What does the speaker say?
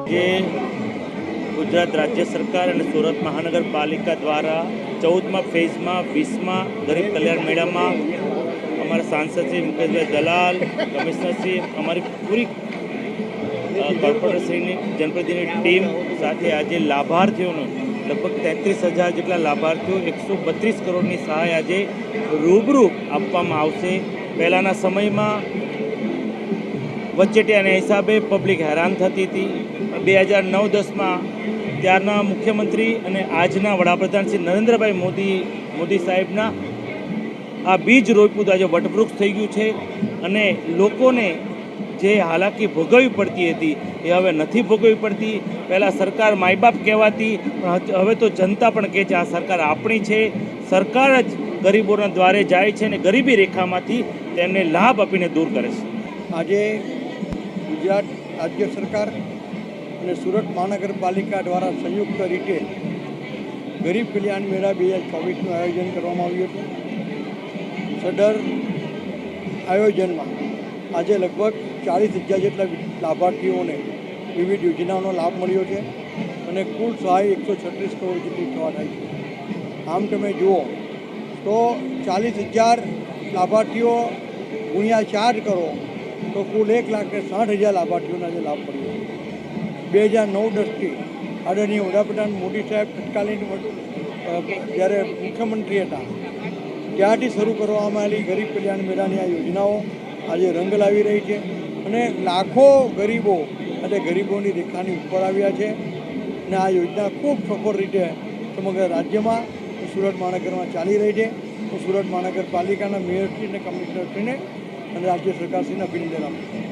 આજે ગુજરાત રાજ્ય સરકાર અને સુરત મહાનગરપાલિકા દ્વારા 14મા ફેઝમાં 20મા ગરીબ કલ્યાણ મેળામાં અમારા સાંસદ શ્રી મુકેશભાઈ દલાલ, કમિશનરશ્રી, અમારી પૂરી કોર્પોરેશનની જનપ્રતિનિધિની ટીમ સાથે આજે લાભાર્થીઓનો લગભગ 33,000 જેટલા લાભાર્થીઓ 132 કરોડની સહાય આજે રૂબરૂ આપવામાં આવશે. પહેલાંના સમયમાં વચેટિયાના હિસાબે પબ્લિક હેરાન થતી હતી. 2009-10માં ત્યારના મુખ્યમંત્રી અને આજના વડાપ્રધાન શ્રી નરેન્દ્રભાઈ મોદી સાહેબના આ બીજ રોપ્યું તો આજે વટવૃક્ષ થઈ ગયું છે અને લોકોને જે હાલાકી ભોગવવી પડતી હતી એ હવે નથી ભોગવવી પડતી. પહેલાં સરકાર માય બાપ કહેવાતી, પણ હવે તો જનતા પણ કહે છે આ સરકાર આપણી છે. સરકાર જ ગરીબોના દ્વારે જાય છે અને ગરીબી રેખામાંથી તેમને લાભ આપીને દૂર કરે છે. આજે ગુજરાત રાજ્ય સરકાર અને સુરત મહાનગરપાલિકા દ્વારા સંયુક્ત રીતે ગરીબ કલ્યાણ મેળા 2024નું આયોજન કરવામાં આવ્યું હતું. સદર આયોજનમાં આજે લગભગ 40,000 જેટલા લાભાર્થીઓને વિવિધ યોજનાઓનો લાભ મળ્યો છે અને કુલ સહાય 136 કરોડ જેટલી થવા થાય છે. આમ તમે જુઓ તો 40,000 લાભાર્થીઓ ગુણ્યા 4 કરો તો કુલ 1,60,000 લાભાર્થીઓને આજે લાભ મળ્યો. 2009-10થી આદરણીય વડાપ્રધાન મોદી સાહેબ તત્કાલીન જ્યારે મુખ્યમંત્રી હતા ત્યારથી શરૂ કરવામાં આવેલી ગરીબ કલ્યાણ મેળાની આ યોજનાઓ આજે રંગ લાવી રહી છે અને લાખો ગરીબો આજે ગરીબોની રેખાની ઉપર આવ્યા છે અને આ યોજના ખૂબ સફળ રીતે સમગ્ર રાજ્યમાં સુરત મહાનગરમાં ચાલી રહી છે. હું સુરત મહાનગરપાલિકાના મેયરશ્રી અને કમિશનરશ્રીને અને રાજ્ય સરકારશ્રીને અભિનંદન આપું છું.